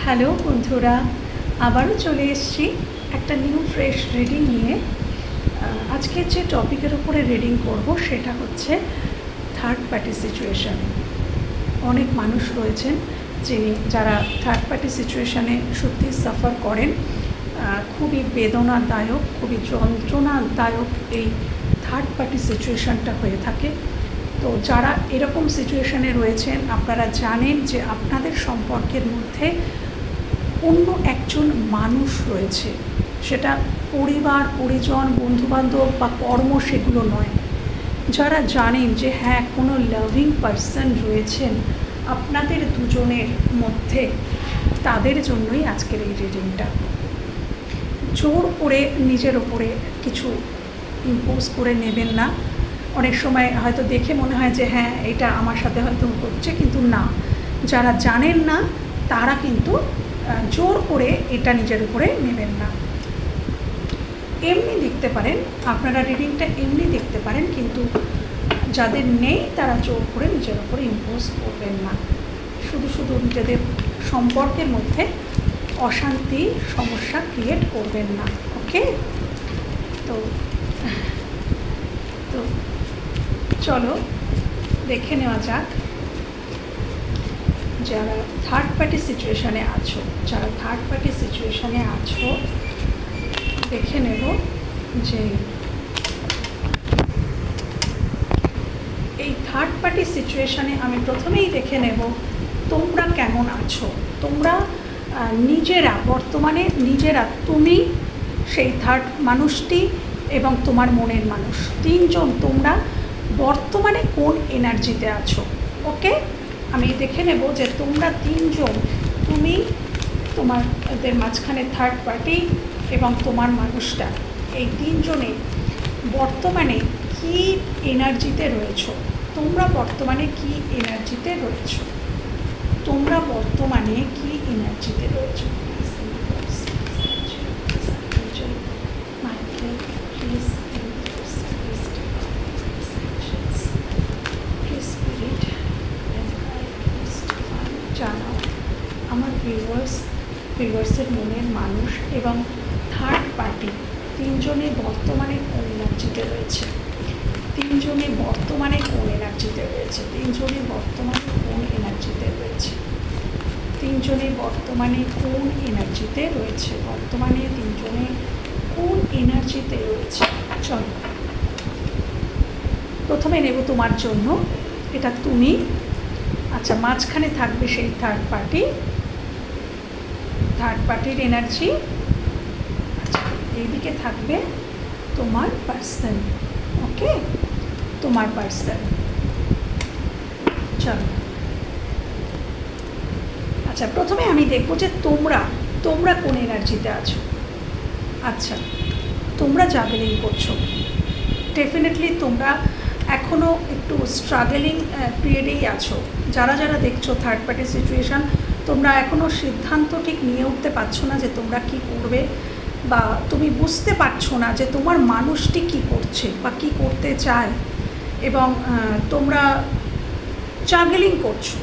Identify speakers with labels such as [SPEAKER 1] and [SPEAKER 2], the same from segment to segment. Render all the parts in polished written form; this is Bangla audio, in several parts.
[SPEAKER 1] হ্যালো বন্ধুরা, আবারও চলে এসেছি একটা নিউ ফ্রেশ রিডিং নিয়ে। আজকের যে টপিকের উপরে রিডিং করব সেটা হচ্ছে থার্ড পার্টি সিচুয়েশান। অনেক মানুষ রয়েছেন যারা থার্ড পার্টি সিচুয়েশানে সত্যি সাফার করেন। খুবই বেদনাদায়ক, খুবই যন্ত্রণাদায়ক এই থার্ড পার্টি সিচুয়েশানটা হয়ে থাকে। তো যারা এরকম সিচুয়েশানে রয়েছেন, আপনারা জানেন যে আপনাদের সম্পর্কের মধ্যে অন্য একজন মানুষ রয়েছে। সেটা পরিবার, পরিজন, বন্ধুবান্ধব বা কর্ম সেগুলো নয়। যারা জানেন যে হ্যাঁ, কোনো লাভিং পারসন রয়েছেন আপনাদের দুজনের মধ্যে, তাদের জন্যই আজকের এই রিডিংটা। জোর করে নিজের ওপরে কিছু ইম্পোজ করে নেবেন না। অনেক সময় হয়তো দেখে মনে হয় যে হ্যাঁ, এটা আমার সাথে হয়তো হচ্ছে, কিন্তু না। যারা জানেন না তারা কিন্তু জোর করে এটা নিজের উপরে নেবেন না। এমনি দেখতে পারেন, আপনারা রিডিংটা এমনি দেখতে পারেন, কিন্তু যাদের নেই তারা জোর করে নিজের উপরে ইম্পোজ করবেন না। শুধু শুধু নিজেদের সম্পর্কের মধ্যে অশান্তি, সমস্যা ক্রিয়েট করবেন না। ওকে, তো চলো দেখে নেওয়া যাক যারা থার্ড পার্টি সিচুয়েশানে আছো, দেখে নেব যে এই থার্ড পার্টি সিচুয়েশানে আমি প্রথমেই দেখে নেব তোমরা কেমন আছো। তোমরা বর্তমানে তুমি, সেই থার্ড মানুষটি এবং তোমার মনের মানুষ, তিনজন তোমরা বর্তমানে কোন এনার্জিতে আছো। ওকে, আমি দেখে নেব যে তোমরা তিনজন, তুমি, তোমাদের মাঝখানে থার্ড পার্টি এবং তোমার মানুষটা, এই তিনজনে বর্তমানে কি এনার্জিতে রয়েছো। তোমরা বর্তমানে কি এনার্জিতে রয়েছো। জানাও আমার ভিউয়ার্সের মনের মানুষ এবং থার্ড পার্টি তিনজনে বর্তমানে কোন এনার্জিতে রয়েছে। বর্তমানে কোন এনার্জিতে রয়েছে। চলো প্রথমে নেব তোমার জন্য, এটা তুমি। আচ্ছা, মাঝখানে থাকবে সেই থার্ড পার্টির এনার্জি। আচ্ছা, এইদিকে থাকবে তোমার পার্সন। ওকে, তোমার পার্সন। চলো, আচ্ছা, প্রথমে আমি দেখবো যে তোমরা কোন এনার্জিতে আছো। আচ্ছা, তোমরা জাগলিং করছো। ডেফিনেটলি তোমরা এখনও একটু স্ট্রাগলিং পিরিয়ডেই আছো। যারা দেখছো থার্ড পার্টি সিচুয়েশান, তোমরা এখনও সিদ্ধান্ত ঠিক নিয়ে উঠতে পারছো না যে তোমরা কি করবে, বা তুমি বুঝতে পারছো না যে তোমার মানুষটি কি করছে বা কি করতে চায়, এবং তোমরা জাগলিং করছো।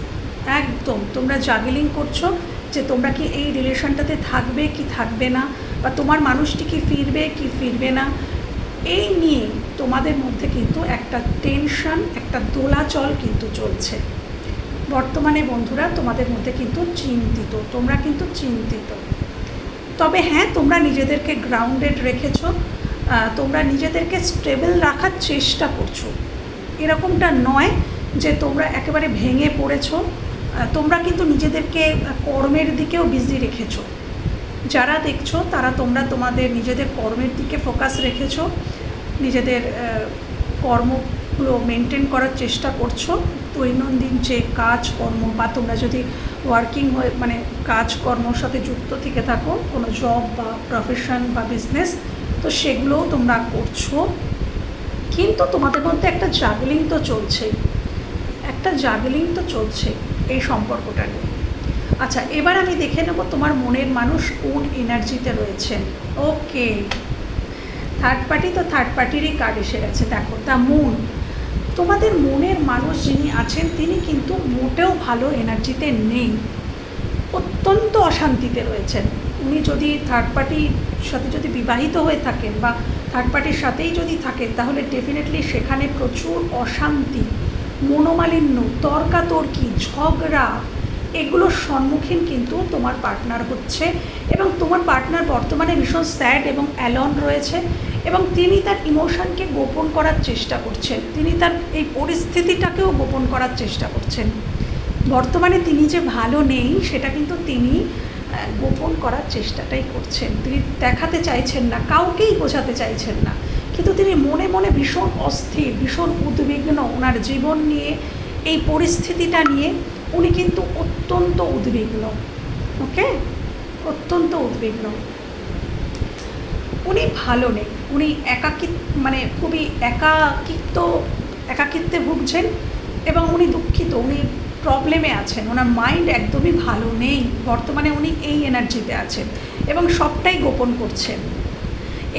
[SPEAKER 1] একদম তোমরা জাগলিং করছো যে তোমরা কি এই রিলেশনটাতে থাকবে কি থাকবে না, বা তোমার মানুষটি কি ফিরবে কি ফিরবে না। এই নিয়ে তোমাদের মধ্যে কিন্তু একটা টেনশন, একটা দোলাচল কিন্তু চলছে বর্তমানে। বন্ধুরা, তোমাদের মধ্যে কিন্তু তোমরা কিন্তু চিন্তিত। তবে হ্যাঁ, তোমরা নিজেদেরকে গ্রাউন্ডেড রেখেছো, তোমরা নিজেদেরকে স্টেবল রাখার চেষ্টা করছো। এরকমটা নয় যে তোমরা একেবারে ভেঙে পড়েছো। তোমরা কিন্তু নিজেদেরকে কর্মের দিকেও বিজি রেখেছো। যারা দেখছো তারা তোমাদের নিজেদের কর্মের দিকে ফোকাস রেখেছো, নিজেদের কর্মগুলো মেনটেন করার চেষ্টা করছো। দৈনন্দিন যে কাজকর্ম, বা তোমরা যদি ওয়ার্কিং হয়ে কাজকর্মর সাথে যুক্ত থেকে থাকো, কোনো জব বা প্রফেশন বা বিজনেস, তো সেগুলোও তোমরা করছো। কিন্তু তোমাদের মধ্যে একটা জাগলিং তো চলছে এই সম্পর্কটা নিয়ে। আচ্ছা, এবার আমি দেখে নেব তোমার মনের মানুষ কোন এনার্জিতে রয়েছেন। ওকে, থার্ড পার্টিরই কার্ড এসে গেছে। দেখো, দ্য মুন। তোমাদের মনের মানুষ যিনি আছেন তিনি কিন্তু মোটেও ভালো এনার্জিতে নেই। ও অত্যন্ত অশান্তিতে রয়েছেন। উনি যদি থার্ড পার্টির সাথে যদি বিবাহিত হয়ে থাকেন বা থার্ড পার্টির সাথেই যদি থাকেন, তাহলে ডেফিনেটলি সেখানে প্রচুর অশান্তি, মনোমালিন্য, তর্কাতর্কি, ঝগড়া, এগুলোর সম্মুখীন কিন্তু তোমার পার্টনার হচ্ছে। এবং তোমার পার্টনার বর্তমানে ভীষণ স্যাড এবং অ্যালন রয়েছে, এবং তিনি তার ইমোশনকে গোপন করার চেষ্টা করছেন, তিনি তার এই পরিস্থিতিটাকেও গোপন করার চেষ্টা করছেন। বর্তমানে তিনি যে ভালো নেই সেটা কিন্তু তিনি গোপন করার চেষ্টাটাই করছেন, তিনি দেখাতে চাইছেন না, কাউকেই বোঝাতে চাইছেন না, কিন্তু তিনি মনে মনে ভীষণ অস্থির, ভীষণ উদ্বিগ্ন ওনার জীবন নিয়ে, এই পরিস্থিতিটা নিয়ে উনি কিন্তু অত্যন্ত উদ্বিগ্ন। ওকে, অত্যন্ত উদ্বিগ্ন। উনি ভালো নেই, উনি মানে খুবই একাকিত্বে ভুগছেন এবং উনি দুঃখিত, উনি প্রবলেমে আছেন, ওনার মাইন্ড একদমই ভালো নেই বর্তমানে, উনি এই এনার্জিতে আছেন এবং সবটাই গোপন করছেন।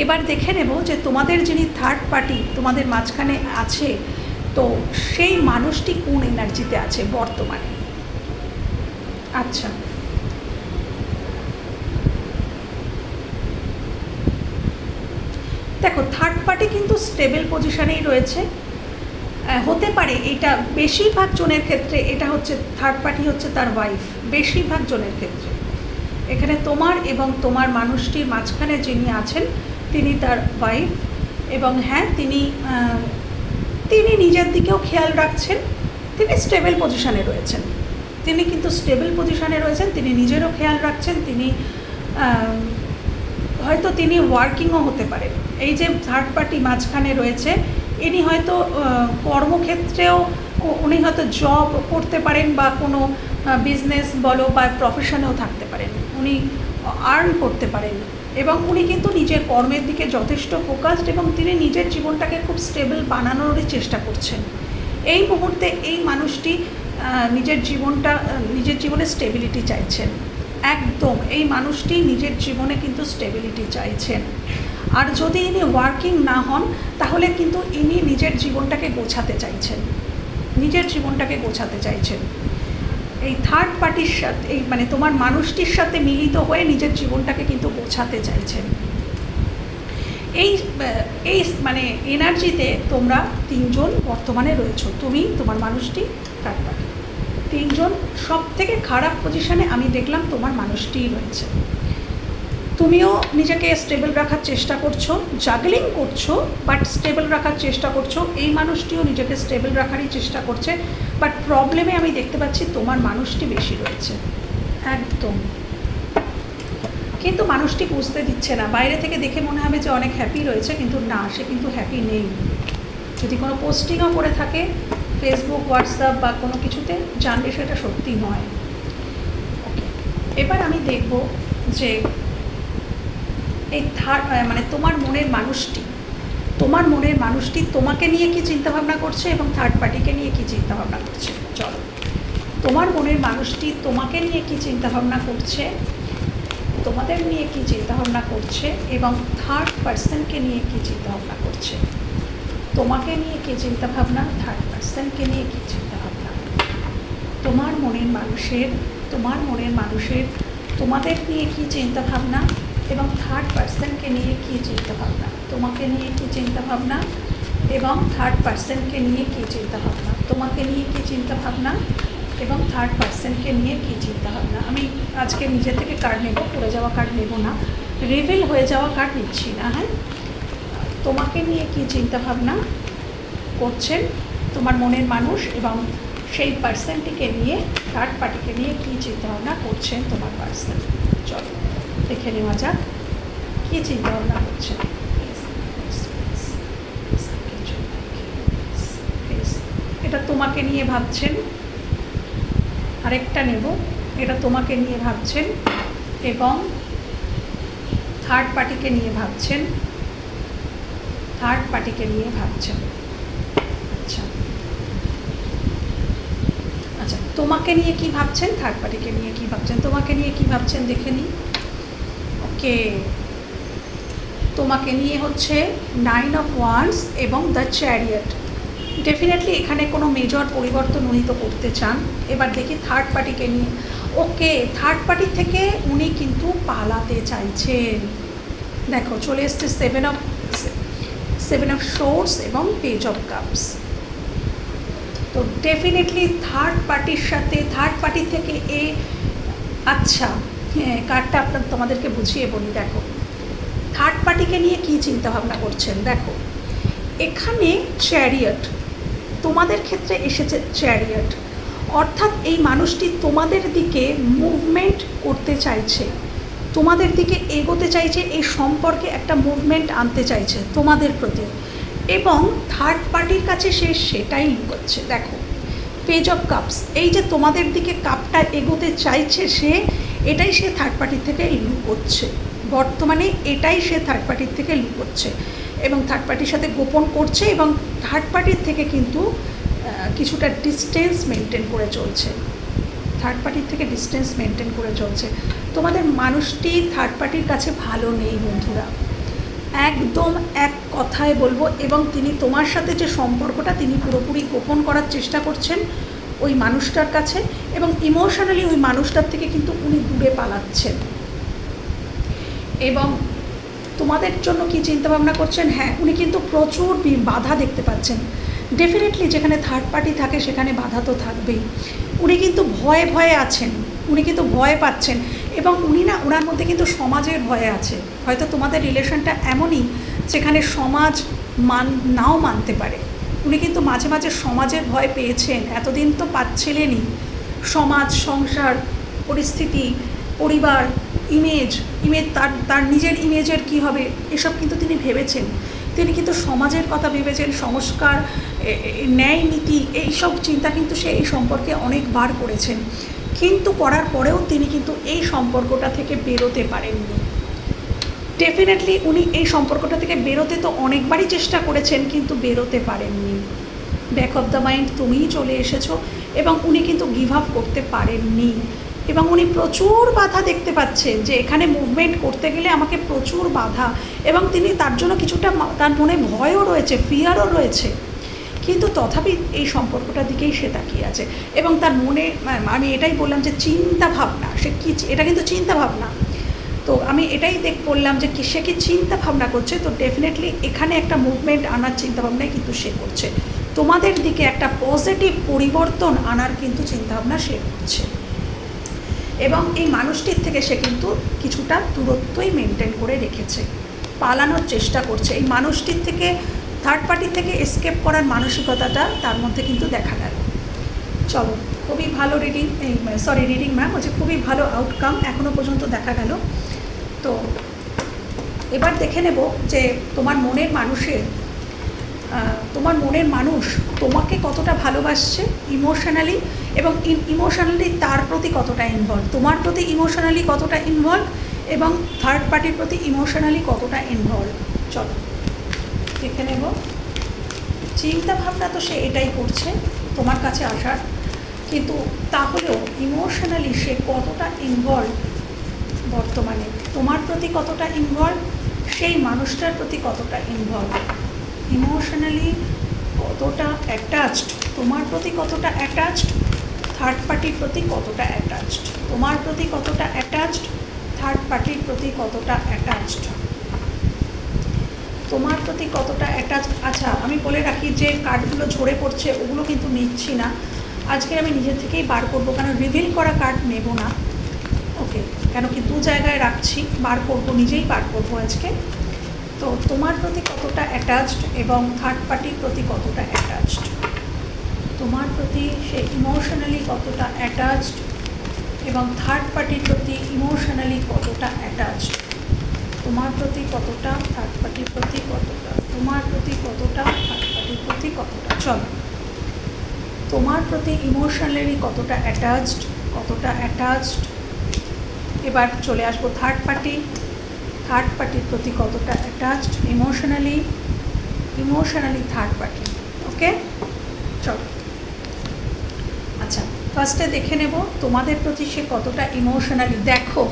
[SPEAKER 1] এবার দেখে নেব যে তোমাদের যিনি থার্ড পার্টি তোমাদের মাঝখানে আছে, তো সেই মানুষটি কোন এনার্জিতে আছে বর্তমানে। আচ্ছা, দেখো থার্ড পার্টি কিন্তু স্টেবল পজিশনেই রয়েছে। হতে পারে এটা বেশিরভাগ জনের ক্ষেত্রে এটা হচ্ছে থার্ড পার্টি হচ্ছে তার ওয়াইফ, বেশিরভাগ জনের ক্ষেত্রে এখানে তোমার এবং তোমার মানুষটির মাঝখানে যিনি আছেন তিনি তার ওয়াইফ। এবং হ্যাঁ, তিনি নিজের দিকেও খেয়াল রাখছেন, তিনি স্টেবল পজিশনে রয়েছেন, তিনি কিন্তু স্টেবল পজিশনে রয়েছেন, তিনি নিজেরও খেয়াল রাখছেন, তিনি হয়তো তিনি ওয়ার্কিংও হতে পারেন। এই যে থার্ড পার্টি মাঝখানে রয়েছে, ইনি হয়তো কর্মক্ষেত্রেও উনি হয়তো জব করতে পারেন বা কোনো বিজনেস বলো বা প্রফেশনেও থাকতে পারেন, উনি আর্ন করতে পারেন এবং উনি কিন্তু নিজের কর্মের দিকে যথেষ্ট ফোকাসড এবং তিনি নিজের জীবনটাকে খুব স্টেবল বানানোরই চেষ্টা করছেন। এই মুহূর্তে এই মানুষটি নিজের জীবনে স্টেবিলিটি চাইছেন, একদম এই মানুষটি নিজের জীবনে কিন্তু স্টেবিলিটি চাইছেন। আর যদি ইনি ওয়ার্কিং না হন তাহলে কিন্তু ইনি নিজের জীবনটাকে গোছাতে চাইছেন, এই থার্ড পার্টির সাথে, এই মানে তোমার মানুষটির সাথে মিলিত হয়ে নিজের জীবনটাকে কিন্তু গোছাতে চাইছেন। এই মানে এনার্জিতে তোমরা তিনজন বর্তমানে রয়েছো, তুমি, তোমার মানুষটি, থার্ড পার্টি, তিনজন। সব থেকে খারাপ পজিশনে আমি দেখলাম তোমার মানুষটিই রয়েছে। তুমিও নিজেকে স্টেবল রাখার চেষ্টা করছো, জাগলিং করছো, বাট স্টেবল রাখার চেষ্টা করছো। এই মানুষটিও নিজেকে স্টেবল রাখারই চেষ্টা করছে, বাট প্রবলেমে আমি দেখতে পাচ্ছি তোমার মানুষটি বেশি রয়েছে একদম। কিন্তু মানুষটি বুঝতে দিচ্ছে না, বাইরে থেকে দেখে মনে হবে যে অনেক হ্যাপি রয়েছে, কিন্তু না, সে কিন্তু হ্যাপি নেই। যদি কোনো পোস্টিংও করে থাকে ফেসবুক, হোয়াটসঅ্যাপ বা কোনো কিছুতে, জানলে সেটা সত্যি নয়। ওকে, এবার আমি দেখব যে এই মানে তোমার মনের মানুষটি তোমাকে নিয়ে কি চিন্তাভাবনা করছে এবং থার্ড পার্টিকে নিয়ে কি চিন্তাভাবনা করছে। চলো, তোমার মনের মানুষটি তোমাকে নিয়ে কি চিন্তাভাবনা করছে, তোমাদের নিয়ে কি চিন্তাভাবনা করছে এবং থার্ড পার্সনকে নিয়ে কি চিন্তাভাবনা করছে। তোমাকে নিয়ে কি চিন্তাভাবনা, থার্ড পার্সনকে নিয়ে কি চিন্তাভাবনা। তোমার মনের মানুষের তোমাদের নিয়ে কি চিন্তাভাবনা এবং থার্ড পার্সনকে নিয়ে কি চিন্তাভাবনা। তোমাকে নিয়ে কি চিন্তাভাবনা এবং থার্ড পার্সনকে নিয়ে কি চিন্তাভাবনা। তোমাকে নিয়ে কি চিন্তাভাবনা এবং থার্ড পার্সনকে নিয়ে কি চিন্তাভাবনা। আমি আজকে নিজে থেকে কার্ড নেব, পড়ে যাওয়া কার্ড নেব না, রিভিল হয়ে যাওয়া কার্ড নিচ্ছি না। হ্যাঁ, তোমাকে নিয়ে কি চিন্তাভাবনা করছেন তোমার মনের মানুষ এবং সেই পার্সনটিকে নিয়ে, থার্ড পার্টিকে নিয়ে কী চিন্তাভাবনা করছেন তোমার পার্সন। চলো দেখে নেওয়া যাক কী চিন্তাভাবনা করছেন। এটা তোমাকে নিয়ে ভাবছেন। আরেকটা নেব, এটা তোমাকে নিয়ে ভাবছেন এবং থার্ড পার্টিকে নিয়ে ভাবছেন। আচ্ছা, তোমাকে নিয়ে কি ভাবছেন, থার্ড পার্টিকে নিয়ে কি ভাবছেন। তোমাকে নিয়ে কি ভাবছেন দেখে নিই। ওকে, তোমাকে নিয়ে হচ্ছে 9 অফ ওয়ান্ডস এবং দ্য চ্যারিয়ট। ডেফিনেটলি এখানে কোনো মেজর পরিবর্তন উনি তো করতে চান। এবার দেখি থার্ড পার্টিকে নিয়ে। ওকে, থার্ড পার্টি থেকে উনি কিন্তু পালাতে চাইছেন। দেখো চলে এসছে সেভেন অফ সোর্স এবং পেজ অফ কাপস। তো ডেফিনেটলি থার্ড পার্টি থেকে আচ্ছা হ্যাঁ, কার্ডটা তোমাদেরকে বুঝিয়ে বলি। দেখো থার্ড পার্টিকে নিয়ে কী চিন্তাভাবনা করছেন। দেখো এখানে চ্যারিয়ট, তোমাদের ক্ষেত্রে এসেছে চ্যারিয়ট, অর্থাৎ এই মানুষটি তোমাদের দিকে মুভমেন্ট করতে চাইছে, তোমাদের দিকে এগোতে চাইছে, এই সম্পর্কে একটা মুভমেন্ট আনতে চাইছে তোমাদের প্রতি, এবং থার্ড পার্টির কাছে সে সেটাই লুকোচ্ছে। দেখো পেজ অফ কাপস, এই যে তোমাদের দিকে কাপটা এগোতে চাইছে এটাই সে থার্ড পার্টির থেকে লুকোচ্ছে, বর্তমানে এটাই সে থার্ড পার্টির থেকে লুকোচ্ছে এবং থার্ড পার্টির সাথে গোপন করছে, এবং থার্ড পার্টির থেকে কিন্তু কিছুটা ডিস্টেন্স মেনটেন করে চলছে, থার্ড পার্টির থেকে ডিস্টেন্স মেনটেন করে চলছে। তোমাদের মানুষটি থার্ড পার্টির কাছে ভালো নেই বন্ধুরা, একদম এক কথায় বলবো। এবং তিনি তোমার সাথে যে সম্পর্কটা তিনি পুরোপুরি গোপন করার চেষ্টা করছেন ওই মানুষটার কাছে, এবং ইমোশনালি ওই মানুষটার থেকে কিন্তু উনি দূরে পালাচ্ছেন। এবং তোমাদের জন্য কি চিন্তাভাবনা করছেন, হ্যাঁ উনি কিন্তু প্রচুর বাধা দেখতে পাচ্ছেন। ডেফিনেটলি যেখানে থার্ড পার্টি থাকে সেখানে বাধা তো থাকবেই। উনি কিন্তু ভয়ে আছেন, উনি কিন্তু ভয় পাচ্ছেন, এবং ওনার মধ্যে কিন্তু সমাজের ভয় আছে। হয়তো তোমাদের রিলেশনটা এমনই যেখানে সমাজ নাও মানতে পারে। উনি কিন্তু মাঝে মাঝে সমাজের ভয় পেয়েছেন, এতদিন তো পাচ্ছিলেনই। সমাজ, সংসার, পরিস্থিতি, পরিবার, ইমেজ তার নিজের ইমেজের কি হবে এসব কিন্তু তিনি ভেবেছেন। তিনি কিন্তু সমাজের কথা ভেবেছেন, সংস্কার, ন্যায় নীতি, এইসব চিন্তা কিন্তু সে এই সম্পর্কে অনেকবার করেছেন, কিন্তু করার পরেও তিনি কিন্তু এই সম্পর্কটা থেকে বেরোতে পারেননি। ডেফিনেটলি উনি এই সম্পর্কটা থেকে বেরোতে তো অনেকবারই চেষ্টা করেছেন, কিন্তু বেরোতে পারেননি। ব্যাক অফ দ্য মাইন্ড তুমিই চলে এসেছো, এবং উনি কিন্তু গিভ আপ করতে পারেননি, এবং উনি প্রচুর বাধা দেখতে পাচ্ছেন যে এখানে মুভমেন্ট করতে গেলে আমাকে প্রচুর বাধা, এবং তিনি তার জন্য কিছুটা তার মনে ভয়ও রয়েছে, ফিয়ারও রয়েছে, কিন্তু তথাপি এই সম্পর্কটার দিকেই সে তাকিয়ে আছে। এবং তার মনে, আমি এটাই বললাম যে চিন্তা ভাবনা, সে কি, এটা কিন্তু চিন্তা ভাবনা, তো আমি এটাই বললাম যে সে কি চিন্তা ভাবনা করছে। তো ডেফিনেটলি এখানে একটা মুভমেন্ট আনার চিন্তাভাবনাই কিন্তু সে করছে, তোমাদের দিকে একটা পজিটিভ পরিবর্তন আনার কিন্তু চিন্তাভাবনা সে করছে, এবং এই মানুষটির থেকে সে কিন্তু কিছুটা দূরত্বই মেনটেন করে রেখেছে, পালানোর চেষ্টা করছে। এই মানুষটির থেকে, থার্ড পার্টি থেকে এসকেপ করার মানসিকতাটা তার মধ্যে কিন্তু দেখা গেল। চলো, খুবই ভালো রিডিং ম্যাম হচ্ছে, খুবই ভালো আউটকাম এখনও পর্যন্ত দেখা গেল। তো এবার দেখে নেব যে তোমার মনের মানুষ তোমাকে কতটা ভালোবাসছে ইমোশনালি, এবং ইমোশনালি তার প্রতি কতটা ইনভলভ, তোমার প্রতি ইমোশনালি কতটা ইনভলভ, এবং থার্ড পার্টির প্রতি ইমোশনালি কতটা ইনভলভ। চলো দেখে নেব। চিন্তা ভাবনা তো সে এটাই করছে তোমার কাছে আসার, কিন্তু তাহলেও ইমোশনালি সে কতটা ইনভলভ বর্তমানে, তোমার প্রতি কতটা ইনভলভ, সেই মানুষটার প্রতি কতটা ইনভলভ, ইমোশনালি কতটা অ্যাটাচড, তোমার প্রতি কতটা অ্যাটাচড, থার্ড পার্টির প্রতি কতটা অ্যাটাচড, তোমার প্রতি কতটা অ্যাটাচড, থার্ড পার্টির প্রতি কতটা অ্যাটাচড, তোমার প্রতি কতটা অ্যাটাচড। আচ্ছা আমি বলে রাখি যে কার্ডগুলো ঝরে পড়ছে ওগুলো কিন্তু নিচ্ছি না আজকে, আমি নিজের থেকেই বার করবো, কারণ রিভিল করা কার্ড নেব না। ওকে, কেন কি দু জায়গায় রাখছি, বার করবো, নিজেই বার করবো আজকে। তো তোমার প্রতি কতটা অ্যাটাচড এবং থার্ড পার্টির প্রতি কতটা অ্যাটাচড, তোমার প্রতি সে ইমোশনালি কতটা অ্যাটাচড এবং থার্ড পার্টির প্রতি ইমোশনালি কতটা অ্যাটাচড, তোমার প্রতি কতটা, থার্ড পার্টির প্রতি কতটা, তোমার প্রতি কতটা, থার্ড পার্টির প্রতি কতটা। চলো, তোমার প্রতি ইমোশনালি কতটা অ্যাটাচড, এবার চলে আসবো থার্ড পার্টির প্রতি কতটা অ্যাটাচড ইমোশনালি থার্ড পার্টি। ওকে চলো, আচ্ছা ফার্স্টে দেখে নেব তোমাদের প্রতি সে কতটা ইমোশনালি। দেখো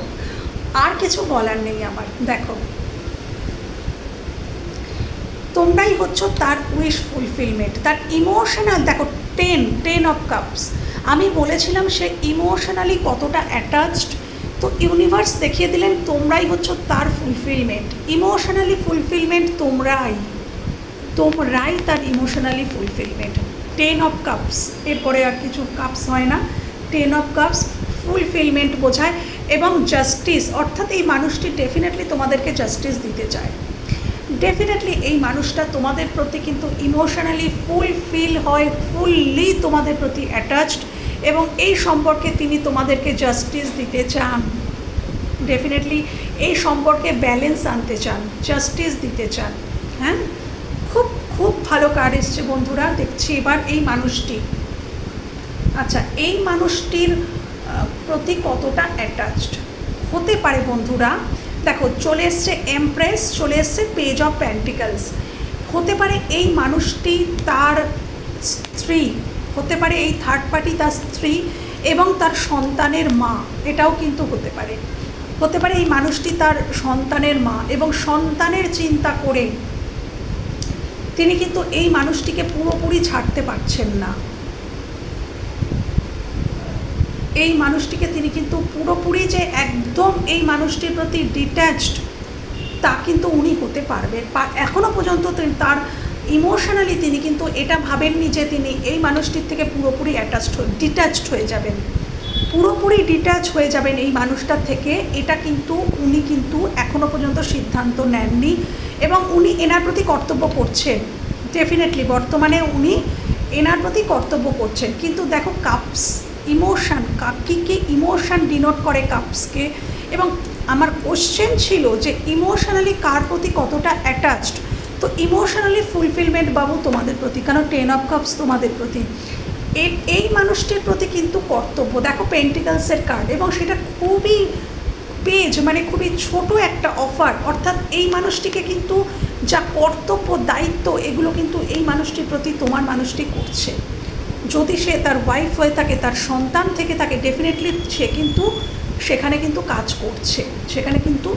[SPEAKER 1] আর কিছু বলার নেই আমার, দেখো তোমরাই হচ্ছ তার উইশ ফুলফিলমেন্ট, তার ইমোশনাল। দেখো 10 অফ কাপস, আমি বলেছিলাম সে ইমোশনালি কতটা অ্যাটাচড, তো ইউনিভার্স দেখিয়ে দিলেন তোমরাই হচ্ছ তার ফুলফিলমেন্ট। ইমোশনালি ফুলফিলমেন্ট তোমরাই তার ইমোশনালি ফুলফিলমেন্ট। 10 অফ কাপস, এরপরে আর কিছু কাপস হয় না। 10 অফ কাপস ফুলফিলমেন্ট বোঝায়, এবং জাস্টিস, অর্থাৎ এই মানুষটি ডেফিনেটলি তোমাদেরকে জাস্টিস দিতে চায়। ডেফিনেটলি এই মানুষটা তোমাদের প্রতি কিন্তু ইমোশনালি ফুলফিল হয়, ফুললি তোমাদের প্রতি অ্যাটাচড, এবং এই সম্পর্কে তিনি তোমাদেরকে জাস্টিস দিতে চান। ডেফিনেটলি এই সম্পর্কে ব্যালেন্স আনতে চান, জাস্টিস দিতে চান। হ্যাঁ, খুব খুব ভালো কার্ড এসছে বন্ধুরা। দেখছি এবার এই মানুষটি, আচ্ছা এই মানুষটির প্রতি কতটা অ্যাটাচড হতে পারে বন্ধুরা। দেখো চলে এসছে এমপ্রেস, চলে এসছে পেজ অফ পেন্টিকলস। হতে পারে এই মানুষটি তার স্ত্রী, হতে পারে এই থার্ড পার্টি তার স্ত্রী এবং তার সন্তানের মা, এটাও কিন্তু হতে পারে। হতে পারে এই মানুষটি তার সন্তানের মা, এবং সন্তানের চিন্তা করে তিনি কিন্তু এই মানুষটিকে পুরোপুরি ছাড়তে পারছেন না। এই মানুষটিকে তিনি কিন্তু পুরোপুরি যে একদম এই মানুষটির প্রতি ডিট্যাচড তা কিন্তু উনি হতে পারবেন। এখনও পর্যন্ত তার ইমোশনালি তিনি কিন্তু এটা ভাবেননি যে তিনি এই মানুষটির থেকে পুরোপুরি ডিট্যাচড হয়ে যাবেন, পুরোপুরি ডিট্যাচ হয়ে যাবেন এই মানুষটার থেকে। এটা কিন্তু উনি কিন্তু এখনও পর্যন্ত সিদ্ধান্ত নেননি, এবং উনি এনার প্রতি কর্তব্য করছেন। ডেফিনেটলি বর্তমানে উনি এনার প্রতি কর্তব্য করছেন। কিন্তু দেখো কাপস, ইমোশান, কী ইমোশান ডিনোট করে কাপসকে। এবং আমার কোশ্চেন ছিল যে ইমোশনালি কার প্রতি কতটা অ্যাটাচড। তো ইমোশনালি ফুলফিলমেন্ট বাবু তোমাদের প্রতি, কারণ 10 অফ কাপস তোমাদের প্রতি। এই মানুষটির প্রতি কিন্তু কর্তব্য, দেখো পেন্টিকলসের কার্ড, এবং সেটা খুবই পেজ মানে খুবই ছোট একটা অফার। অর্থাৎ এই মানুষটিকে কিন্তু যা কর্তব্য দায়িত্ব এগুলো কিন্তু এই মানুষটির প্রতি তোমার মানুষটি করছে। যদি সে তার ওয়াইফ হয়ে থাকে, তার সন্তান থেকে থাকে, ডেফিনেটলি সে কিন্তু সেখানে কিন্তু কাজ করছে, সেখানে কিন্তু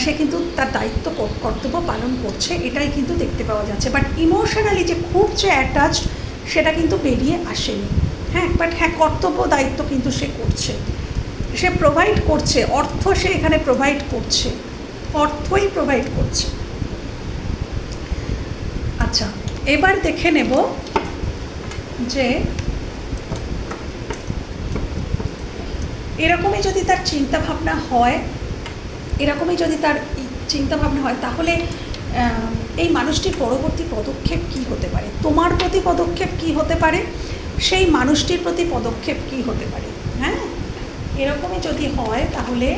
[SPEAKER 1] সে কিন্তু তার দায়িত্ব কর্তব্য পালন করছে, এটাই কিন্তু দেখতে পাওয়া যাচ্ছে। বাট ইমোশনালি যে খুব যে অ্যাটাচড সেটা কিন্তু বেরিয়ে আসেনি। হ্যাঁ, বাট হ্যাঁ কর্তব্য দায়িত্ব কিন্তু সে করছে, সে প্রোভাইড করছে, অর্থ সে এখানে প্রোভাইড করছে, অর্থই প্রোভাইড করছে। আচ্ছা এবার দেখে নেব যে এরকমই যদি তার চিন্তাভাবনা হয়, এরকমই যদি তার চিন্তাভাবনা হয়, তাহলে এই মানুষটির পরবর্তী পদক্ষেপ কি হতে পারে, তোমার প্রতি পদক্ষেপ কি হতে পারে, সেই মানুষটির প্রতি পদক্ষেপ কি হতে পারে। হ্যাঁ, এরকমই যদি হয় তাহলে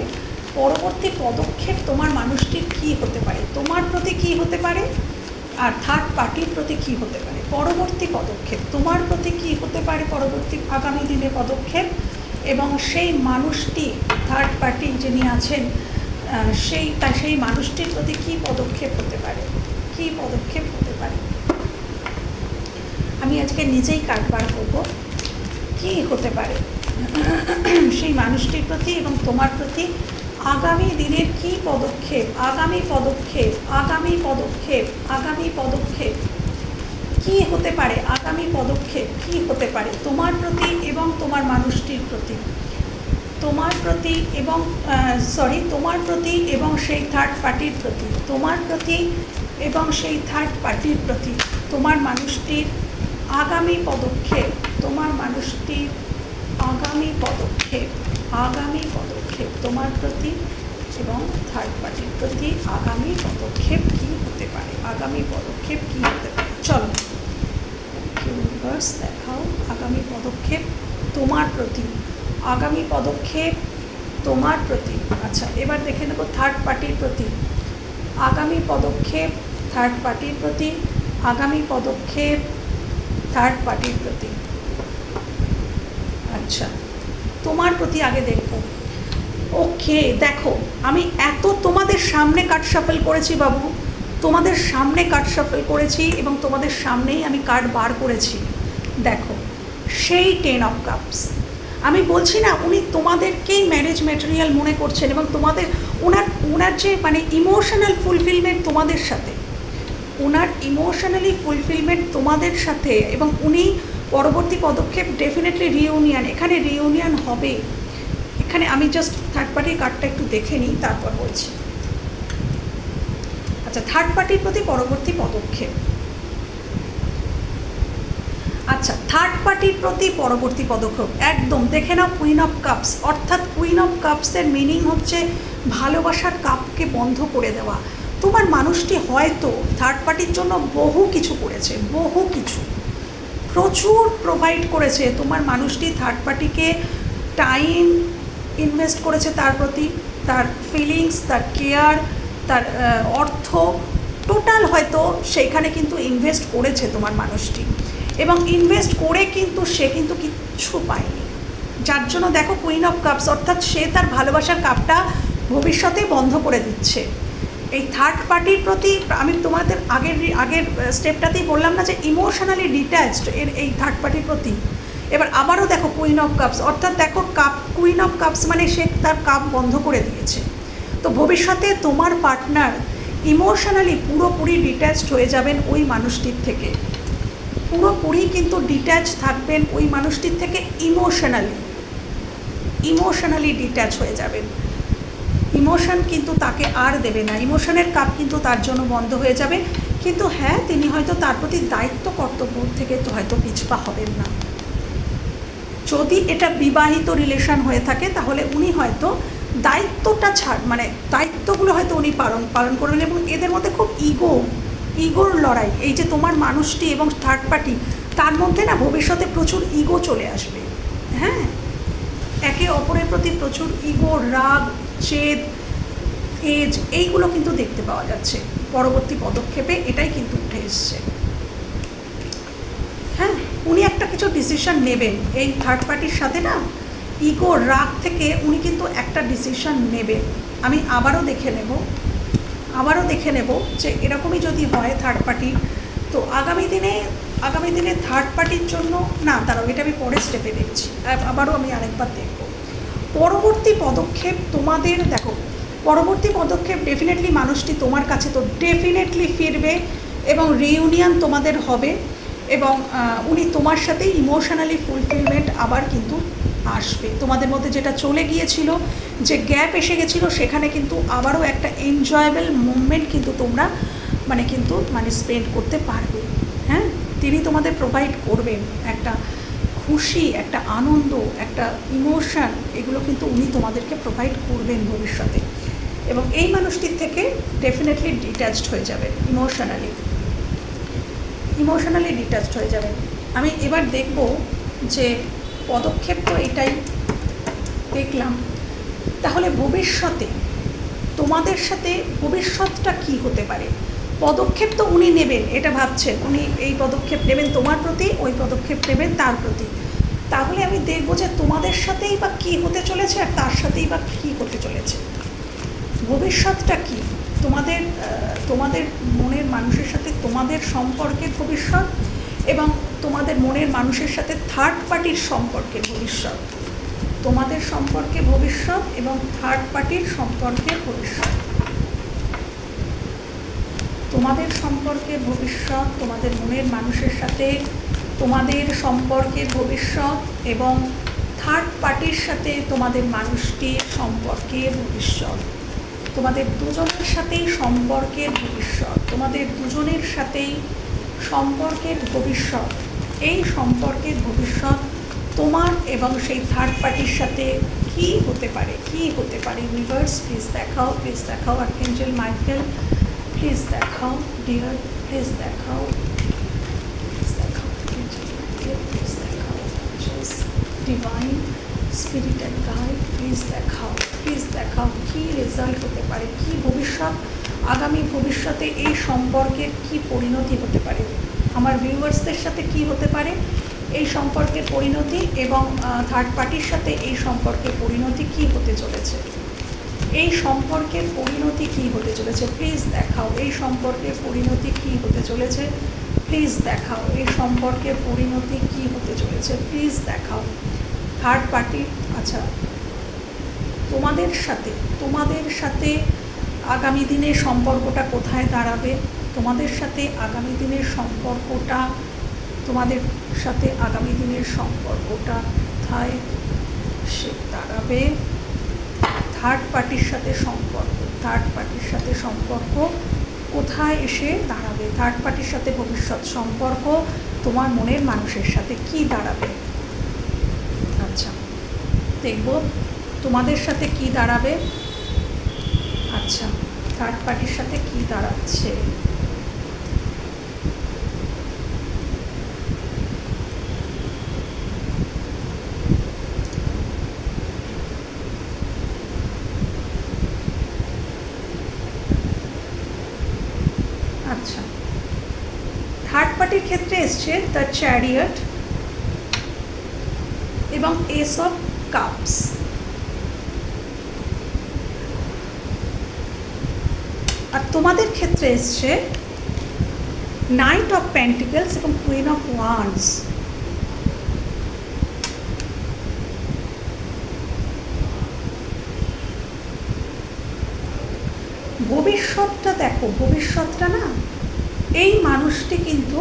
[SPEAKER 1] পরবর্তী পদক্ষেপ তোমার মানুষটির কি হতে পারে, তোমার প্রতি কি হতে পারে, আর থার্ড পার্টির প্রতি কি হতে পারে। পরবর্তী পদক্ষেপ তোমার প্রতি কি হতে পারে, পরবর্তী আগামী দিনে পদক্ষেপ, এবং সেই মানুষটি থার্ড পার্টি যিনি আছেন সেই মানুষটির প্রতি কী পদক্ষেপ হতে পারে, কী পদক্ষেপ হতে পারে। আমি আজকে নিজেই কার্ড বার করব, কী হতে পারে সেই মানুষটির প্রতি এবং তোমার প্রতি আগামী দিনের কী পদক্ষেপ, আগামী পদক্ষেপ, আগামী পদক্ষেপ, আগামী পদক্ষেপ কী হতে পারে, আগামী পদক্ষেপ কী হতে পারে তোমার প্রতি এবং তোমার মানুষটির প্রতি, তোমার প্রতি এবং তোমার প্রতি এবং সেই থার্ড পার্টির প্রতি, তোমার প্রতি এবং সেই থার্ড পার্টির প্রতি তোমার মানুষটির আগামী পদক্ষেপ, তোমার মানুষটির আগামী পদক্ষেপ, আগামী পদক্ষেপ তোমার প্রতি এবং থার্ড পার্টির প্রতি আগামী পদক্ষেপ কী হতে পারে, আগামী পদক্ষেপ কী হতে পারে। চলো ইউনিভার্স দেখাও আগামী পদক্ষেপ তোমার প্রতি, আগামী পদক্ষেপ তোমার প্রতি। আচ্ছা এবার দেখে নেব থার্ড পার্টির প্রতি আগামী পদক্ষেপ, থার্ড পার্টির প্রতি আগামী পদক্ষেপ, থার্ড পার্টির প্রতি। আচ্ছা তোমার প্রতি আগে দেখব। ওকে দেখো আমি এত তোমাদের সামনে কার্ড শাফল করেছি বাবু, তোমাদের সামনে কার্ড শাফল করেছি এবং তোমাদের সামনেই আমি কার্ড বার করেছি। দেখো সেই 10 অফ কাপস, আমি বলছি না উনি তোমাদেরকেই ম্যারেজ ম্যাটেরিয়াল মনে করছেন, এবং তোমাদের ওনার যে মানে ইমোশনাল ফুলফিলমেন্ট তোমাদের সাথে, ওনার ইমোশনালি ফুলফিলমেন্ট তোমাদের সাথে, এবং উনি পরবর্তী পদক্ষেপ ডেফিনেটলি রিইউনিয়ন, এখানে রিইউনিয়ন হবে। এখানে আমি জাস্ট থার্ড পার্টির কার্ডটা একটু দেখে নিই, তারপর বলছি। আচ্ছা, থার্ড পার্টির প্রতি পরবর্তী পদক্ষেপ। আচ্ছা, থার্ড পার্টির প্রতি পরবর্তী পদক্ষেপ একদম দেখে নাও, কুইন অফ কাপস। অর্থাৎ কুইন অফ কাপসের মিনিং হচ্ছে ভালোবাসার কাপকে বন্ধ করে দেওয়া। তোমার মানুষটি হয়তো থার্ড পার্টির জন্য বহু কিছু করেছে, বহু কিছু প্রচুর প্রোভাইড করেছে। তোমার মানুষটি থার্ড পার্টিকে টাইম ইনভেস্ট করেছে তার প্রতি, তার ফিলিংস, তার কেয়ার, তার অর্থ টোটাল হয়তো সেইখানে কিন্তু ইনভেস্ট করেছে তোমার মানুষটি, এবং ইনভেস্ট করে কিন্তু সে কিন্তু কিচ্ছু পায়নি। যার জন্য দেখো কুইন অফ কাপস, অর্থাৎ সে তার ভালোবাসার কাপটা ভবিষ্যতে বন্ধ করে দিচ্ছে। এই থার্ড পার্টির প্রতি আমি তোমাদের আগের স্টেপটাতেই বললাম না যে ইমোশনালি ডিট্যাচড এই থার্ড পার্টির প্রতি। এবার আবারও দেখো কুইন অফ কাপস, অর্থাৎ দেখো কাপ, কুইন অফ কাপস মানে সে তার কাপ বন্ধ করে দিয়েছে। তো ভবিষ্যতে তোমার পার্টনার ইমোশনালি পুরোপুরি ডিট্যাচড হয়ে যাবেন ওই মানুষটির থেকে, পুরোপুরি কিন্তু ডিট্যাচ থাকবেন ওই মানুষটির থেকে, ইমোশনালি ডিট্যাচ হয়ে যাবেন। ইমোশন কিন্তু তাকে আর দেবে না, ইমোশনের কাপ কিন্তু তার জন্য বন্ধ হয়ে যাবে। কিন্তু হ্যাঁ, তিনি হয়তো তার প্রতি দায়িত্ব কর্তব্য থেকে তো হয়তো পিছপা হবেন না। যদি এটা বিবাহিত রিলেশন হয়ে থাকে তাহলে উনি হয়তো দায়িত্বটা মানে দায়িত্বগুলো হয়তো উনি পালন করবেন। এবং এদের মধ্যে খুব ইগোর লড়াই, এই যে তোমার মানুষটি এবং থার্ড পার্টি, তার মধ্যে না ভবিষ্যতে প্রচুর ইগো চলে আসবে। হ্যাঁ, একে অপরের প্রতি প্রচুর ইগো, রাগ, জেদ, এজ, এইগুলো কিন্তু দেখতে পাওয়া যাচ্ছে পরবর্তী পদক্ষেপে, এটাই কিন্তু উঠে এসছে। হ্যাঁ, উনি একটা কিছু ডিসিশন নেবেন এই থার্ড পার্টির সাথে না, ইগো, রাগ থেকে উনি কিন্তু একটা ডিসিশন নেবেন। আমি আবারও দেখে নেব যে এরকমই যদি হয় থার্ড পার্টি, তো আগামী দিনে থার্ড পার্টির জন্য না, তারাও এটা আমি পরের স্টেপে দেখছি, আবারও আমি আরেকবার দেখব। পরবর্তী পদক্ষেপ তোমাদের দেখো, পরবর্তী পদক্ষেপ ডেফিনেটলি মানুষটি তোমার কাছে তো ডেফিনেটলি ফিরবে এবং রিইউনিয়ন তোমাদের হবে, এবং উনি তোমার সাথে ইমোশনালি ফুলফিলমেন্ট আবার কিন্তু আসবে। তোমাদের মধ্যে যেটা চলে গিয়েছিল, যে গ্যাপ এসে গেছিলো, সেখানে কিন্তু আবারও একটা এনজয়েবল মুভমেন্ট কিন্তু তোমরা মানে স্পেন্ড করতে পারবে। হ্যাঁ, তিনি তোমাদের প্রোভাইড করবেন একটা খুশি, একটা আনন্দ, একটা ইমোশন, এগুলো কিন্তু উনি তোমাদেরকে প্রোভাইড করবেন ভবিষ্যতে। এবং এই মানুষটির থেকে ডেফিনেটলি ডিট্যাচড হয়ে যাবেন, ইমোশনালি ডিট্যাচড হয়ে যাবেন। আমি এবার দেখব যে পদক্ষেপ তো এটাই দেখলাম, তাহলে ভবিষ্যতে তোমাদের সাথে ভবিষ্যৎটা কি হতে পারে? পদক্ষেপ তো উনি নেবেন, এটা ভাবছেন উনি এই পদক্ষেপ নেবেন তোমার প্রতি, ওই পদক্ষেপ নেবেন তার প্রতি। তাহলে আমি দেখব যে তোমাদের সাথেই বা কী হতে চলেছে আর তার সাথেই বা কী হতে চলেছে, ভবিষ্যৎটা কী তোমাদের মনের মানুষের সাথে তোমাদের সম্পর্কের ভবিষ্যৎ, এবং তোমাদের মনের মানুষের সাথে থার্ড পার্টির সম্পর্কের ভবিষ্যৎ, তোমাদের সম্পর্কে ভবিষ্যৎ এবং থার্ড পার্টির সম্পর্কের ভবিষ্যৎ, তোমাদের সম্পর্কের ভবিষ্যৎ, তোমাদের মনের মানুষের সাথে তোমাদের সম্পর্কের ভবিষ্যৎ এবং থার্ড পার্টির সাথে তোমাদের মানুষটির সম্পর্কের ভবিষ্যৎ, তোমাদের দুজনের সাথেই সম্পর্কের ভবিষ্যৎ, তোমাদের দুজনের সাথেই সম্পর্কের ভবিষ্যৎ। এই সম্পর্কের ভবিষ্যৎ তোমার এবং সেই থার্ড পার্টির সাথে কি হতে পারে, ইউনিভার্স প্লিজ দেখাও, আর্কএঞ্জেল মাইকেল প্লিজ দেখাও, ডিয়ার প্লিজ দেখাও, divine spirit and guide please দেখাও কী রেজাল্ট হতে পারে, কী ভবিষ্যৎ, আগামী ভবিষ্যতে এই সম্পর্কের কী পরিণতি হতে পারে, আমার ভিউয়ার্সদের সাথে কি হতে পারে এই সম্পর্কের পরিণতি, এবং থার্ড পার্টির সাথে এই সম্পর্কের পরিণতি কী হতে চলেছে, এই সম্পর্কের পরিণতি কী হতে চলেছে, প্লিজ দেখাও এই সম্পর্কের পরিণতি কী হতে চলেছে, প্লিজ দেখাও এই সম্পর্কের পরিণতি কী হতে চলেছে, প্লিজ দেখাও থার্ড পার্টি। আচ্ছা, তোমাদের সাথে আগামী দিনের সম্পর্কটা কোথায় দাঁড়াবে, তোমাদের সাথে আগামী দিনের সম্পর্কটা তোমাদের সাথে আগামী দিনের সম্পর্কটা কোথায় সে দাঁড়াবে? থার্ড পার্টির সাথে সম্পর্ক কোথায় এসে দাঁড়াবে? থার্ড পার্টির সাথে ভবিষ্যৎ সম্পর্ক তোমার মনের মানুষের সাথে কি দাঁড়াবে? আচ্ছা, দেখব তোমাদের সাথে কি দাঁড়াবে। আচ্ছা, থার্ড পার্টির সাথে কি দাঁড়াচ্ছে? আচ্ছা, থার্ড পার্টির ক্ষেত্রে এসছে দ্য চ্যারিয়ট এবং এস অফ কাপস। আর তোমাদের ক্ষেত্রে এসছে নাইট অফ পেন্টিকলস এবং কুইন অফ ওয়ান্ডস। ভবিষ্যৎটা দেখো, ভবিষ্যৎটা না, এই মানুষটি কিন্তু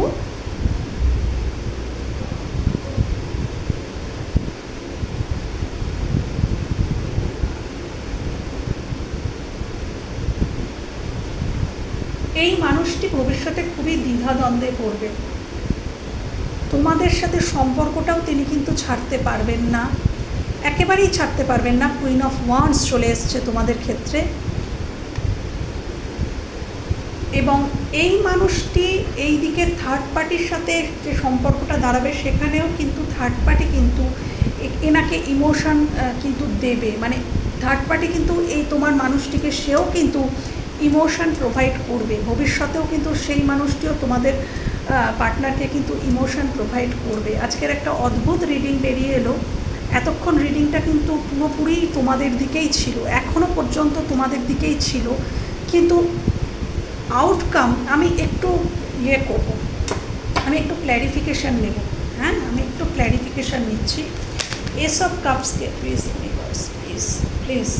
[SPEAKER 1] ভবিষ্যতে খুবই দ্বিধাদ্বন্দ্বে পড়বে। তোমাদের সাথে সম্পর্কটাও তিনি কিন্তু ছাড়তে পারবেন না, একেবারেই ছাড়তে পারবেন না। কুইন অফ ওয়ান্ডস চলে এসছে তোমাদের ক্ষেত্রে, এবং এই মানুষটি এই দিকে থার্ড পার্টির সাথে যে সম্পর্কটা দাঁড়াবে সেখানেও কিন্তু থার্ড পার্টি কিন্তু এনাকে ইমোশন কিন্তু দেবে, মানে থার্ড পার্টি কিন্তু এই তোমার মানুষটিকে সেও কিন্তু ইমোশন প্রোভাইড করবে। ভবিষ্যতেও কিন্তু সেই মানুষটিও তোমাদের পার্টনারকে কিন্তু ইমোশন প্রোভাইড করবে। আজকের একটা অদ্ভুত রিডিং বেরিয়ে এলো। এতক্ষণ রিডিংটা কিন্তু পুরোপুরি তোমাদের দিকেই ছিল, এখনও পর্যন্ত তোমাদের দিকেই ছিল, কিন্তু আউটকাম আমি একটু করব, আমি একটু ক্ল্যারিফিকেশান নেব। হ্যাঁ, আমি একটু ক্ল্যারিফিকেশান নিচ্ছি। এস অফ কাপসকে please universe, please please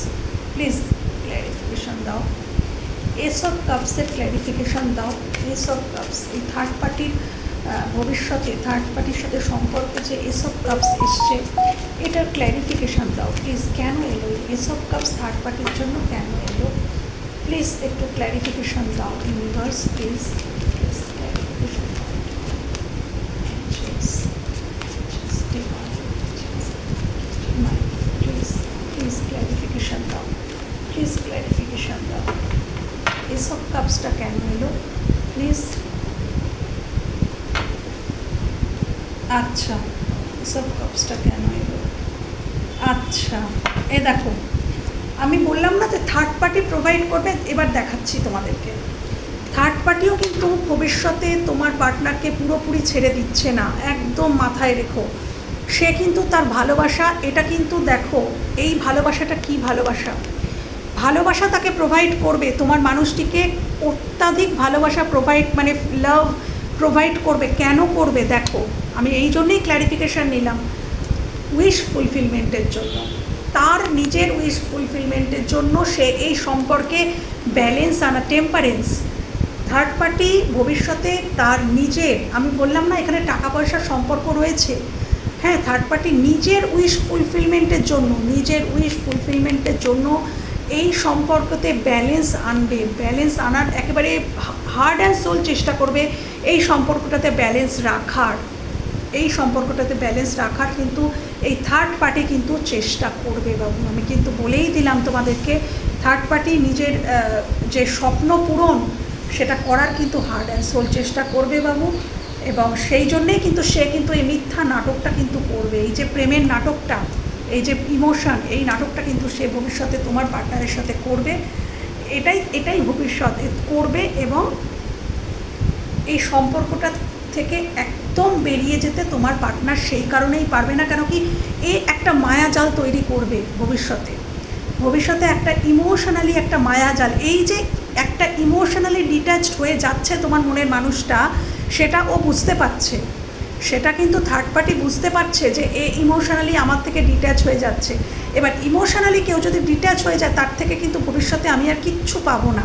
[SPEAKER 1] please clarification দাও। এস অফ কাপসের ক্ল্যারিফিকেশান দাও। এস অফ কাপস, এই থার্ড পার্টির ভবিষ্যতে থার্ড পার্টির সাথে সম্পর্কে যে এস অফ কাপস এসছে, এটার ক্ল্যারিফিকেশান দাও প্লিজ। কেন এলো এস অফ কাপস থার্ড পার্টির জন্য, কেন এলো? প্লিজ একটু ক্ল্যারিফিকেশান দাও ইউনিভার্স, প্লিজ প্লিজ ক্ল্যারিফিকেশান দাও। প্লিজ প্লিজ ক্ল্যারিফিকেশান দাও, প্লিজ ক্ল্যারিফিকেশান দাও। এস অফ কাপসটা কেন এলো প্লিজ? আচ্ছা, এস অফ কাপসটা কেন এলো? আচ্ছা, এ দেখো, আমি বললাম না যে থার্ড পার্টি প্রোভাইড করবে, এবার দেখাচ্ছি তোমাদেরকে। থার্ড পার্টিও কিন্তু ভবিষ্যতে তোমার পার্টনারকে পুরোপুরি ছেড়ে দিচ্ছে না, একদম মাথায় রেখো। সে কিন্তু তার ভালোবাসা, এটা কিন্তু দেখো, এই ভালোবাসাটা কি ভালোবাসা, ভালোবাসা তাকে প্রোভাইড করবে, তোমার মানুষটিকে অত্যাধিক ভালোবাসা প্রোভাইড, মানে লাভ প্রোভাইড করবে। কেন করবে দেখো, আমি এই জন্যই ক্ল্যারিফিকেশান নিলাম, উইশ ফুলফিলমেন্টের জন্য, তার নিজের উইশ ফুলফিলমেন্টের জন্য সে এই সম্পর্কে ব্যালেন্স আনা, টেম্পারেন্স। থার্ড পার্টি ভবিষ্যতে তার নিজের, আমি বললাম না এখানে টাকা পয়সার সম্পর্ক রয়েছে, হ্যাঁ, থার্ড পার্টি নিজের উইশ ফুলফিলমেন্টের জন্য, নিজের উইশ ফুলফিলমেন্টের জন্য এই সম্পর্কতে ব্যালেন্স আনবে, ব্যালেন্স আনার একেবারে হার্ড অ্যান্ড সোল চেষ্টা করবে এই সম্পর্কটাতে ব্যালেন্স রাখার, এই সম্পর্কটাতে ব্যালেন্স রাখার কিন্তু এই থার্ড পার্টি কিন্তু চেষ্টা করবে বাবু। আমি কিন্তু বলেই দিলাম তোমাদেরকে, থার্ড পার্টি নিজের যে স্বপ্ন পূরণ সেটা করার কিন্তু হার্ড অ্যান্ড সোল চেষ্টা করবে বাবু, এবং সেই জন্যেই কিন্তু সে কিন্তু এই মিথ্যা নাটকটা কিন্তু করবে, এই যে প্রেমের নাটকটা, এই যে ইমোশন, এই নাটকটা কিন্তু সে ভবিষ্যতে তোমার পার্টনারের সাথে করবে, এটাই ভবিষ্যতে করবে। এবং এই সম্পর্কটা থেকে একদম বেরিয়ে যেতে তোমার পার্টনার সেই কারণেই পারবে না, কেন কি এ একটা মায়াজাল তৈরি করবে ভবিষ্যতে একটা ইমোশনালি একটা মায়াজাল। এই যে একটা ইমোশনালি ডিট্যাচড হয়ে যাচ্ছে তোমার মনের মানুষটা, সেটা ও বুঝতে পারছে, সেটা কিন্তু থার্ড পার্টি বুঝতে পারছে যে এ ইমোশনালি আমার থেকে ডিট্যাচ হয়ে যাচ্ছে। এবার ইমোশনালি কেউ যদি ডিট্যাচ হয়ে যায়, তার থেকে কিন্তু ভবিষ্যতে আমি আর কিচ্ছু পাবো না,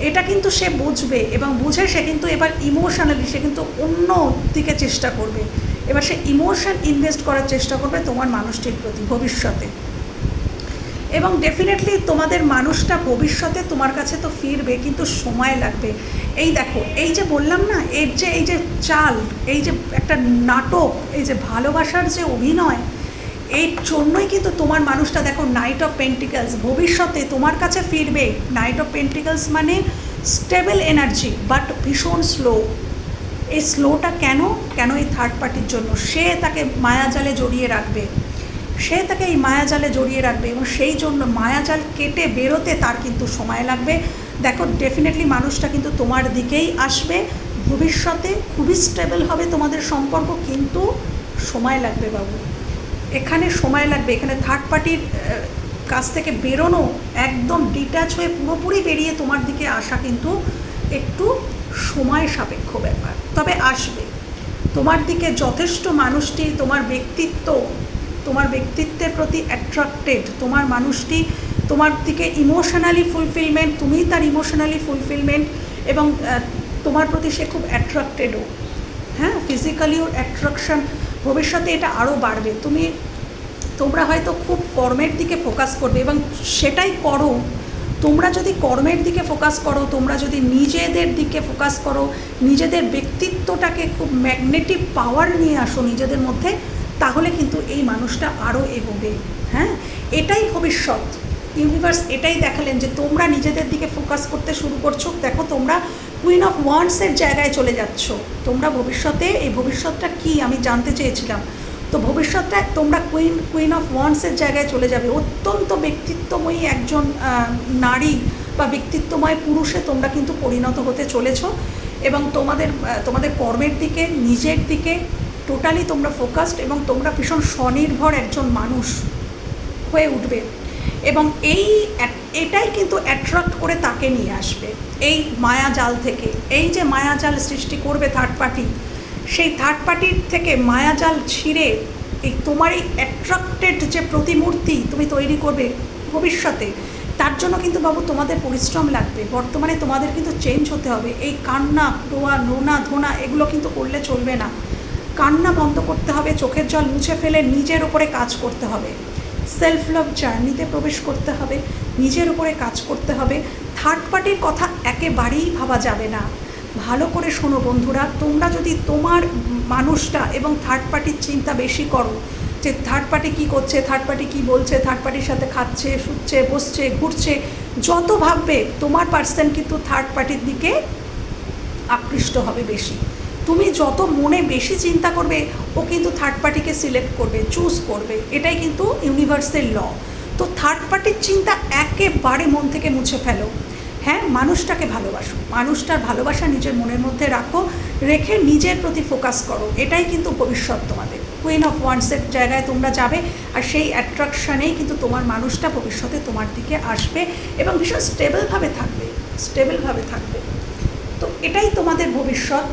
[SPEAKER 1] এটা কিন্তু সে বুঝবে এবং বুঝে সে কিন্তু এবার ইমোশনালি সে কিন্তু অন্য দিকে চেষ্টা করবে, এবার সে ইমোশন ইনভেস্ট করার চেষ্টা করবে তোমার মানুষটির প্রতি ভবিষ্যতে। এবং ডেফিনেটলি তোমাদের মানুষটা ভবিষ্যতে তোমার কাছে তো ফিরবে, কিন্তু সময় লাগবে। এই দেখো, এই যে বললাম না, এই যে চাল, এই যে একটা নাটক, এই যে ভালোবাসার যে অভিনয়, এর জন্যই কিন্তু তোমার মানুষটা দেখো নাইট অফ পেন্টিকলস ভবিষ্যতে তোমার কাছে ফিরবে। নাইট অফ পেন্টিকলস মানে স্টেবল এনার্জি, বাট ভীষণ স্লো। এই স্লোটা কেন এই থার্ড পার্টির জন্য। সে তাকে মায়াজালে জড়িয়ে রাখবে, সে তাকে এই মায়াজালে জড়িয়ে রাখবে এবং সেই জন্য মায়াজাল কেটে বেরোতে তার কিন্তু সময় লাগবে। দেখো ডেফিনেটলি মানুষটা কিন্তু তোমার দিকেই আসবে ভবিষ্যতে, খুবই স্টেবল হবে তোমাদের সম্পর্ক, কিন্তু সময় লাগবে বাবু, এখানে সময় লাগবে। এখানে থার্ড পার্টির কাছ থেকে বেরোনো, একদম ডিট্যাচ হয়ে পুরোপুরি বেরিয়ে তোমার দিকে আসা কিন্তু একটু সময় সাপেক্ষ ব্যাপার, তবে আসবে তোমার দিকে। যথেষ্ট মানুষটি তোমার ব্যক্তিত্বের প্রতি অ্যাট্রাক্টেড, তোমার মানুষটি তোমার দিকে ইমোশনালি ফুলফিলমেন্ট, তুমিই তার ইমোশনালি ফুলফিলমেন্ট, এবং তোমার প্রতি সে খুব অ্যাট্রাক্টেডও, হ্যাঁ, ফিজিক্যালিও অ্যাট্রাকশন। ভবিষ্যতে এটা আরও বাড়বে। তোমরা হয়তো খুব কর্মের দিকে ফোকাস করবে এবং সেটাই করো। তোমরা যদি কর্মের দিকে ফোকাস করো, তোমরা যদি নিজেদের দিকে ফোকাস করো, নিজেদের ব্যক্তিত্বটাকে খুব ম্যাগনেটিক পাওয়ার নিয়ে আসো নিজেদের মধ্যে, তাহলে কিন্তু এই মানুষটা আরও এগোবে। হ্যাঁ, এটাই ভবিষ্যৎ। ইউনিভার্স এটাই দেখালেন যে তোমরা নিজেদের দিকে ফোকাস করতে শুরু করছো। দেখো তোমরা কুইন অফ ওয়ান্ডসের জায়গায় চলে যাচ্ছ। তোমরা ভবিষ্যতে, এই ভবিষ্যৎটা কি আমি জানতে চেয়েছিলাম, তো ভবিষ্যৎটা তোমরা কুইন অফ ওয়ান্ডসের জায়গায় চলে যাবে। অত্যন্ত ব্যক্তিত্বময়ী একজন নারী বা ব্যক্তিত্বময় পুরুষে তোমরা কিন্তু পরিণত হতে চলেছো এবং তোমাদের কর্মের দিকে, নিজের দিকে টোটালি তোমরা ফোকাসড, এবং তোমরা ভীষণ স্বনির্ভর একজন মানুষ হয়ে উঠবে। এবং এটাই কিন্তু অ্যাট্রাক্ট করে তাকে নিয়ে আসবে এই মায়াজাল থেকে। এই যে মায়াজাল সৃষ্টি করবে থার্ড পার্টি, সেই থার্ড পার্টির থেকে মায়াজাল ছিঁড়ে এই তোমার এই অ্যাট্রাক্টেড যে প্রতিমূর্তি তুমি তৈরি করবে ভবিষ্যতে, তার জন্য কিন্তু বাবু তোমাদের পরিশ্রম লাগবে। বর্তমানে তোমাদের কিন্তু চেঞ্জ হতে হবে। এই কান্না, রোনা ধোনা এগুলো কিন্তু করলে চলবে না। কান্না বন্ধ করতে হবে, চোখের জল মুছে ফেলে নিজের ওপরে কাজ করতে হবে, সেলফ লাভ জার্নিতে প্রবেশ করতে হবে, নিজের উপরে কাজ করতে হবে। থার্ড পার্টির কথা একেবারেই ভাবা যাবে না। ভালো করে শোনো বন্ধুরা, তোমরা যদি তোমার মানুষটা এবং থার্ড পার্টির চিন্তা বেশি করো, যে থার্ড পার্টি কী করছে, থার্ড পার্টি কী বলছে, থার্ড পার্টির সাথে খাচ্ছে, শুচ্ছে, বসছে, ঘুরছে, যত ভাববে তোমার পার্সন কিন্তু থার্ড পার্টির দিকে আকৃষ্ট হবে বেশি। তুমি যত মনে বেশি চিন্তা করবে, ও কিন্তু থার্ড পার্টিকে সিলেক্ট করবে, চুজ করবে। এটাই কিন্তু ইউনিভার্সের ল। তো থার্ড পার্টির চিন্তা একেবারে মন থেকে মুছে ফেলো। হ্যাঁ, মানুষটাকে ভালোবাসো, মানুষটার ভালোবাসা নিজের মনের মধ্যে রাখো, রেখে নিজের প্রতি ফোকাস করো। এটাই কিন্তু ভবিষ্যৎ তোমাদের। কুইন অফ ওয়ান্ডসের জায়গায় তোমরা যাবে, আর সেই অ্যাট্রাকশানেই কিন্তু তোমার মানুষটা ভবিষ্যতে তোমার দিকে আসবে এবং ভীষণ স্টেবলভাবে থাকবে। তো এটাই তোমাদের ভবিষ্যৎ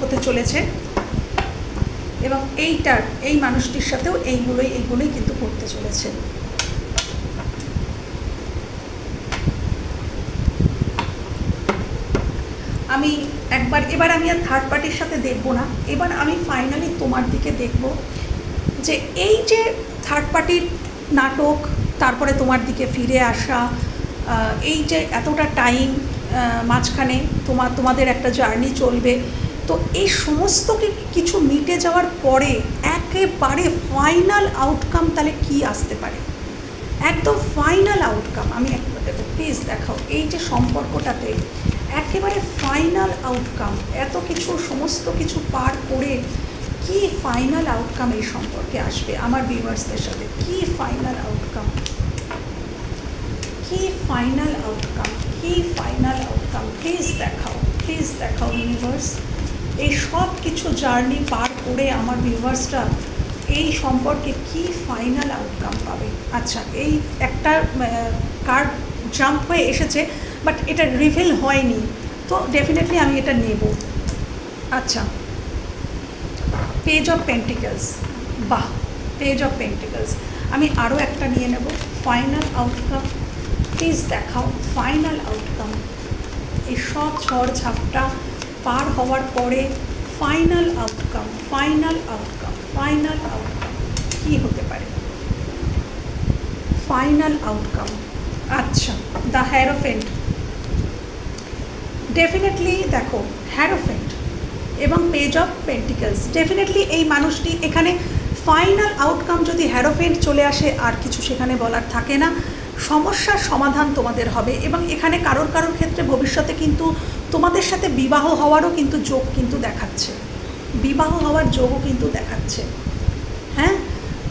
[SPEAKER 1] হতে চলেছে এবং এই মানুষটির সাথেও এইগুলোই কিন্তু করতে চলেছে। এবার আমি আর থার্ড পার্টির সাথে দেখব না, এবার আমি ফাইনালি তোমার দিকে দেখব যে এই যে থার্ড পার্টির নাটক, তারপরে তোমার দিকে ফিরে আসা, এই যে এতটা টাইম মাঝখানে তোমাদের একটা জার্নি চলবে, তো এই সমস্ত কিছু মিটে যাওয়ার পরে একেবারে ফাইনাল আউটকাম তাহলে কি আসতে পারে, একদম ফাইনাল আউটকাম আমি একবার দেখো, প্লিজ দেখাও এই যে সম্পর্কটাতে একেবারে ফাইনাল আউটকাম, এত কিছু সমস্ত কিছু পার করে কি ফাইনাল আউটকাম এই সম্পর্কে আসবে আমার ভিউয়ার্সদের সাথে, কি ফাইনাল আউটকাম, প্লিজ দেখাও ইউনিভার্স। এই সব কিছু জার্নি পার করে আমার ভিউয়ার্সরা এই সম্পর্কে কি ফাইনাল আউটকাম পাবে। আচ্ছা, এই একটা কার্ড জাম্প হয়ে এসেছে, বাট এটা রিভিল হয়নি, তো ডেফিনেটলি আমি এটা নেব। আচ্ছা, পেজ অফ পেন্টিকলস, বাহ, পেজ অফ পেন্টিকলস, আমি আরও একটা নিয়ে নেব। ফাইনাল আউটকাম, প্লিজ দেখাও ফাইনাল আউটকাম, এই সব ঝড় ঝাপটা পার হওয়ার পরে ফাইনাল আউটকাম কী হতে পারে? ফাইনাল আউটকাম, আচ্ছা, দ্য হ্যারোফেন্ট। ডেফিনেটলি দেখো হ্যারোফেন্ট এবং পেজ অফ পেন্টিকলস, ডেফিনেটলি এই মানুষটি এখানে ফাইনাল আউটকাম যদি হ্যারোফেন্ট চলে আসে আর কিছু সেখানে বলার থাকে না। সমস্যার সমাধান তোমাদের হবে এবং এখানে কারোর ক্ষেত্রে ভবিষ্যতে কিন্তু তোমাদের সাথে বিবাহ হওয়ারও কিন্তু যোগ কিন্তু দেখাচ্ছে, বিবাহ হওয়ার যোগও কিন্তু দেখাচ্ছে। হ্যাঁ,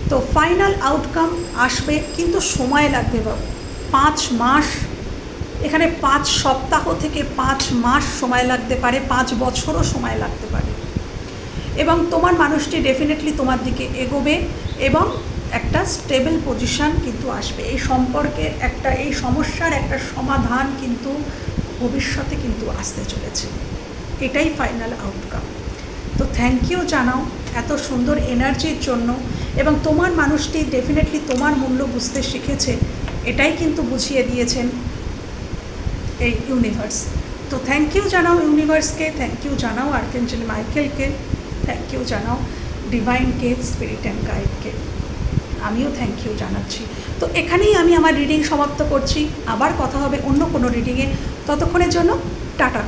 [SPEAKER 1] তো ফাইনাল আউটকাম আসবে কিন্তু সময় লাগবে বাবু, 5 মাস, এখানে 5 সপ্তাহ থেকে 5 মাস সময় লাগতে পারে, 5 বছরও সময় লাগতে পারে। এবং তোমার মানুষটি ডেফিনেটলি তোমার দিকে এগোবে এবং একটা স্টেবল পজিশান কিন্তু আসবে। এই সম্পর্কের একটা, এই সমস্যার একটা সমাধান কিন্তু ভবিষ্যতে কিন্তু আসতে চলেছে, এটাই ফাইনাল আউটকাম। তো থ্যাংক ইউ জানাও এত সুন্দর এনার্জির জন্য, এবং তোমার মানুষটি ডেফিনেটলি তোমার মূল্য বুঝতে শিখেছে, এটাই কিন্তু বুঝিয়ে দিয়েছেন এই ইউনিভার্স। তো থ্যাংক ইউ জানাও ইউনিভার্সকে, থ্যাংক ইউ জানাও আর্কেঞ্জেল মাইকেলকে, থ্যাংক ইউ জানাও ডিভাইনকে, স্পিরিট অ্যান্ড গাইডকে, আমিও থ্যাংক ইউ জানাচ্ছি। তো এখানেই আমি আমার রিডিং সমাপ্ত করছি, আবার কথা হবে অন্য কোনো রিডিংয়ে, ততক্ষণের জন্য টাটা।